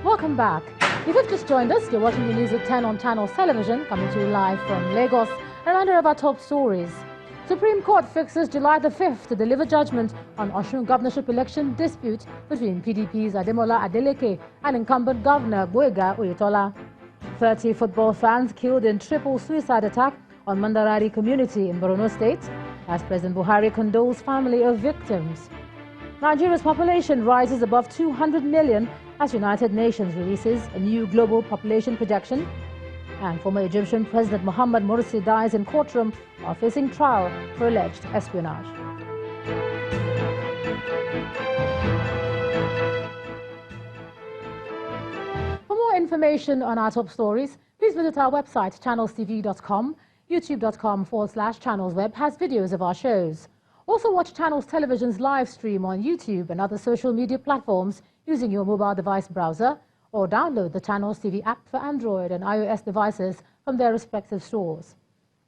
Welcome back. If you've just joined us, you're watching the news at 10 on Channels Television, coming to you live from Lagos. A reminder of our top stories. Supreme Court fixes July the 5th to deliver judgment on Osun governorship election dispute between PDP's Ademola Adeleke and incumbent Governor Gboyega Oyetola. 30 football fans killed in triple suicide attack on Mandarari community in Borno State, as President Buhari condoles family of victims. Nigeria's population rises above 200 million as United Nations releases a new global population projection. And former Egyptian President Mohamed Morsi dies in courtroom while facing trial for alleged espionage. For more information on our top stories, please visit our website channelstv.com. youtube.com/channelsweb has videos of our shows. Also watch Channels Television's live stream on YouTube and other social media platforms using your mobile device browser, or download the Channels TV app for Android and iOS devices from their respective stores.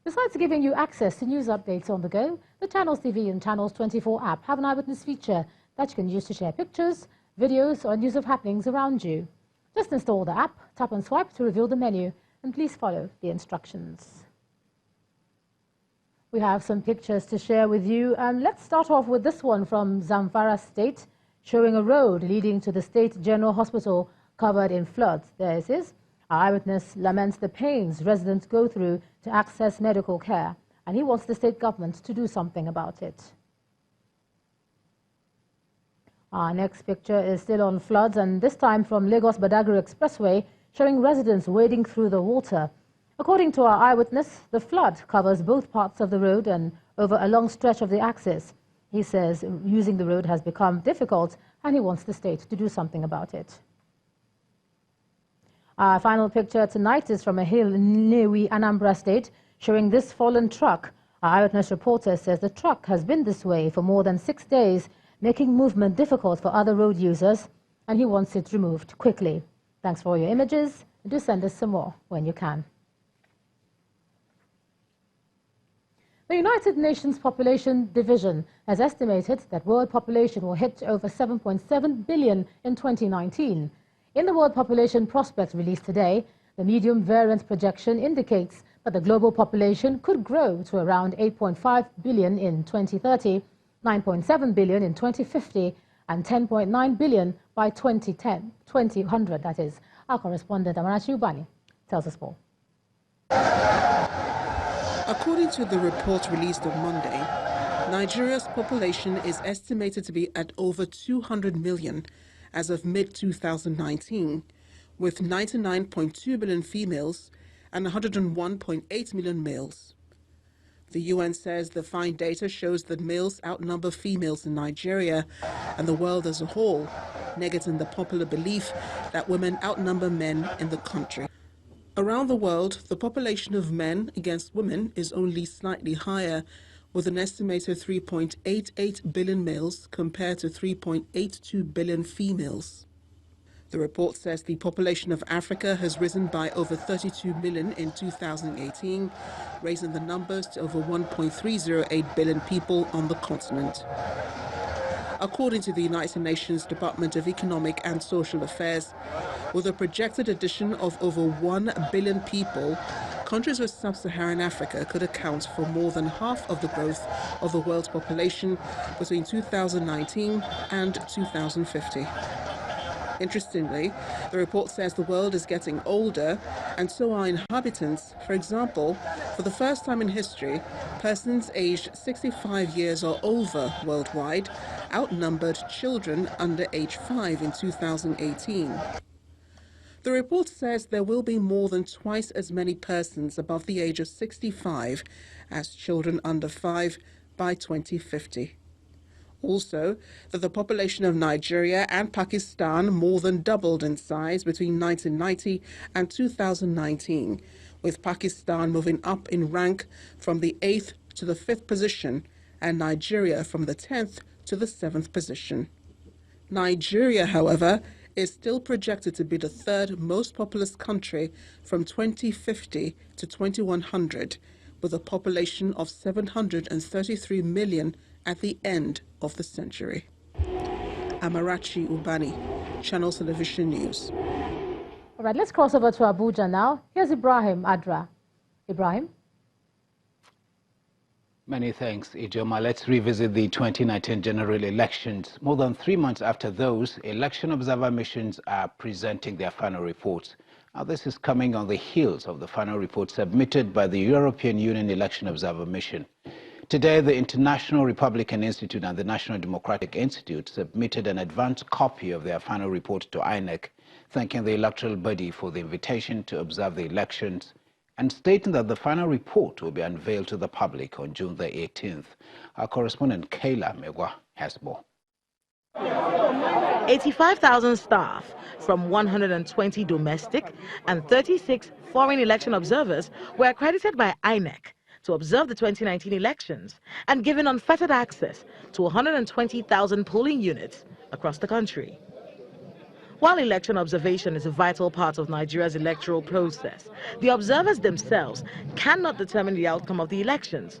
Besides giving you access to news updates on the go, the Channels TV and Channels 24 app have an eyewitness feature that you can use to share pictures, videos, or news of happenings around you. Just install the app, tap and swipe to reveal the menu, and please follow the instructions. We have some pictures to share with you, and let's start off with this one from Zamfara State, showing a road leading to the State General Hospital covered in floods. There it is. Our eyewitness laments the pains residents go through to access medical care, and he wants the state government to do something about it. Our next picture is still on floods, and this time from Lagos-Badagry Expressway, showing residents wading through the water. According to our eyewitness, the flood covers both parts of the road and over a long stretch of the axis. He says using the road has become difficult, and he wants the state to do something about it. Our final picture tonight is from a hill in Nnewi, Anambra State, showing this fallen truck. Our eyewitness reporter says the truck has been this way for more than 6 days, making movement difficult for other road users, and he wants it removed quickly. Thanks for all your images, and do send us some more when you can. The United Nations Population Division has estimated that world population will hit over 7.7 billion in 2019. In the World Population Prospect released today, the medium variance projection indicates that the global population could grow to around 8.5 billion in 2030, 9.7 billion in 2050, and 10.9 billion by 2000, that is. Our correspondent Amarachi Ubani tells us more. According to the report released on Monday, Nigeria's population is estimated to be at over 200 million as of mid-2019, with 99.2 million females and 101.8 million males. The UN says the fine data shows that males outnumber females in Nigeria and the world as a whole, negating the popular belief that women outnumber men in the country. Around the world, the population of men against women is only slightly higher, with an estimated 3.88 billion males compared to 3.82 billion females. The report says the population of Africa has risen by over 32 million in 2018, raising the numbers to over 1.308 billion people on the continent. According to the United Nations Department of Economic and Social Affairs, with a projected addition of over 1 billion people, countries with sub-Saharan Africa could account for more than half of the growth of the world's population between 2019 and 2050. Interestingly, the report says the world is getting older, and so are inhabitants. For example, for the first time in history, persons aged 65 years or over worldwide outnumbered children under age 5 in 2018. The report says there will be more than twice as many persons above the age of 65 as children under 5 by 2050. Also, that the population of Nigeria and Pakistan more than doubled in size between 1990 and 2019, with Pakistan moving up in rank from the 8th to the 5th position and Nigeria from the 10th to the 7th position. Nigeria, however, is still projected to be the third most populous country from 2050 to 2100, with a population of 733 million at the end of the century. Amarachi Ubani, Channel Television News. All right, let's cross over to Abuja now. Here's Ibrahim Adra. Ibrahim? Many thanks, Ijoma. Let's revisit the 2019 general elections. More than 3 months after those, election observer missions are presenting their final reports. Now, this is coming on the heels of the final report submitted by the European Union Election Observer Mission. Today, the International Republican Institute and the National Democratic Institute submitted an advanced copy of their final report to INEC, thanking the electoral body for the invitation to observe the elections and stating that the final report will be unveiled to the public on June the 18th. Our correspondent Kayla Megwa has more. 85,000 staff from 120 domestic and 36 foreign election observers were accredited by INEC to observe the 2019 elections and given unfettered access to 120,000 polling units across the country. While election observation is a vital part of Nigeria's electoral process, the observers themselves cannot determine the outcome of the elections.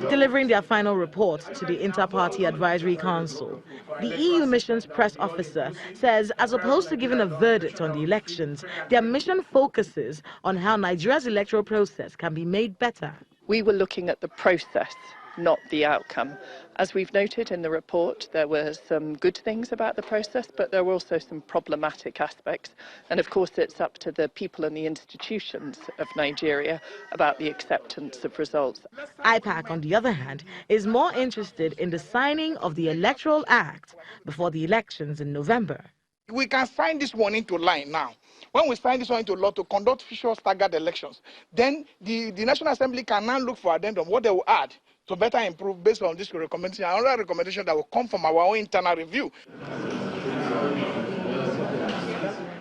Delivering their final report to the Inter-Party Advisory Council, the EU mission's press officer says as opposed to giving a verdict on the elections, their mission focuses on how Nigeria's electoral process can be made better. We were looking at the process, not the outcome. As we've noted in the report, there were some good things about the process, but there were also some problematic aspects. And of course, it's up to the people and the institutions of Nigeria about the acceptance of results. IPAC, on the other hand, is more interested in the signing of the Electoral Act before the elections in November. We can sign this one into line now. When we sign this one into law to conduct official staggered elections, then the National Assembly can now look for addendum, what they will add to better improve based on this recommendation. Another recommendation that will come from our own internal review.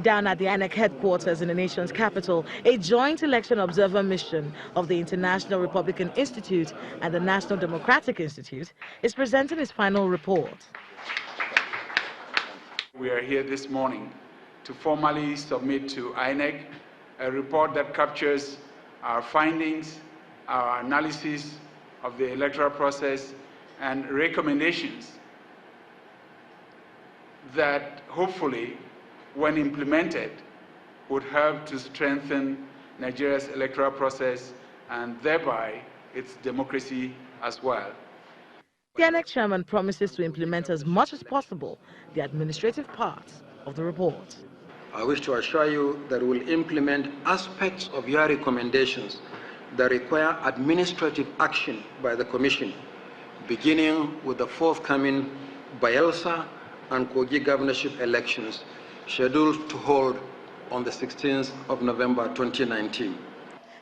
Down at the INEC headquarters in the nation's capital, a joint election observer mission of the International Republican Institute and the National Democratic Institute is presenting its final report. We are here this morning to formally submit to INEC a report that captures our findings, our analysis of the electoral process, and recommendations that hopefully, when implemented, would help to strengthen Nigeria's electoral process and thereby its democracy as well. The INEC chairman promises to implement as much as possible the administrative parts of the report. I wish to assure you that we will implement aspects of your recommendations that require administrative action by the Commission, beginning with the forthcoming Bayelsa and Kogi governorship elections, scheduled to hold on the 16th of November 2019.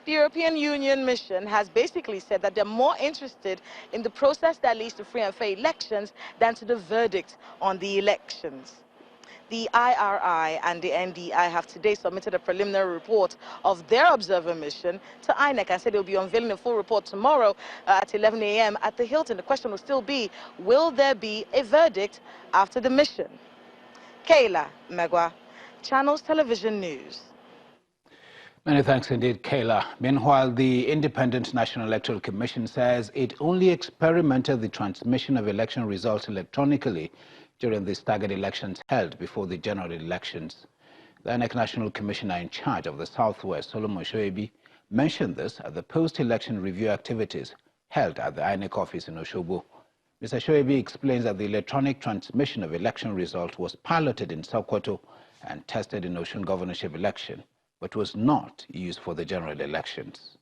The European Union mission has basically said that they're more interested in the process that leads to free and fair elections than to the verdict on the elections. The IRI and the NDI have today submitted a preliminary report of their observer mission to INEC and said they'll be unveiling a full report tomorrow at 11 a.m. at the Hilton. The question will still be, will there be a verdict after the mission? Kayla Megwa, Channels Television News. Many thanks indeed, Kayla. Meanwhile, the Independent National Electoral Commission says it only experimented the transmission of election results electronically during the staggered elections held before the general elections. The INEC National Commissioner in charge of the Southwest, Solomon Shoebi, mentioned this at the post-election review activities held at the INEC office in Osogbo. Mr. Shoebi explains that the electronic transmission of election results was piloted in Sokoto and tested in Osun governorship election, but was not used for the general elections.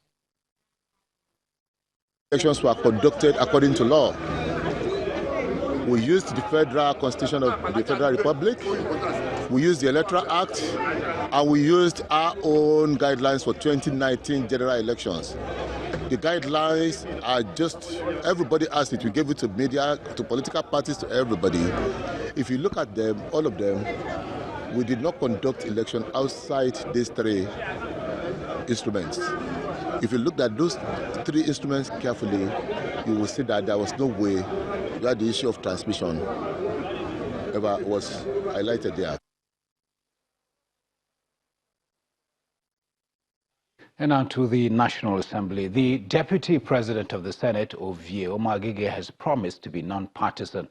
Elections were conducted according to law. We used the Federal Constitution of the Federal Republic, we used the Electoral Act, and we used our own guidelines for 2019 general elections. The guidelines are just, everybody asked it. We gave it to media, to political parties, to everybody. If you look at them, all of them, we did not conduct election outside these three instruments. If you look at those three instruments carefully, you will see that there was no way that the issue of transmission ever was highlighted there. And now to the National Assembly. The Deputy President of the Senate, Ovie Omagige, has promised to be non-partisan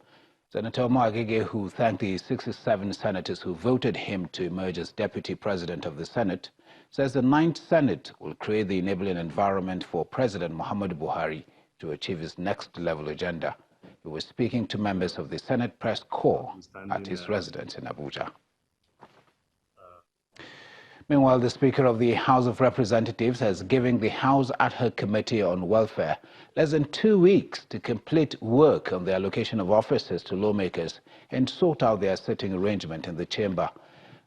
Senator Omar Agege, who thanked the 67 senators who voted him to emerge as deputy president of the Senate, says the 9th Senate will create the enabling environment for President Muhammadu Buhari to achieve his next-level agenda. He was speaking to members of the Senate Press Corps at his residence in Abuja. Meanwhile, the Speaker of the House of Representatives has given the House Ad Hoc Committee on Welfare less than 2 weeks to complete work on the allocation of offices to lawmakers and sort out their sitting arrangement in the chamber.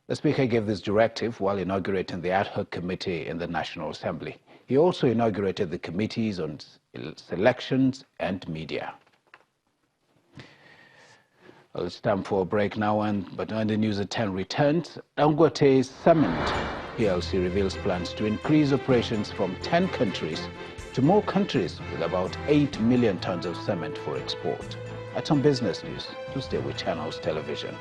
The Speaker gave this directive while inaugurating the Ad Hoc Committee in the National Assembly. He also inaugurated the committees on selections and media. Well, it's time for a break now, but when the news at 10 returns, Dangote Cement PLC reveals plans to increase operations from 10 countries to more countries with about 8 million tons of cement for export. At some business news, to stay with Channels Television.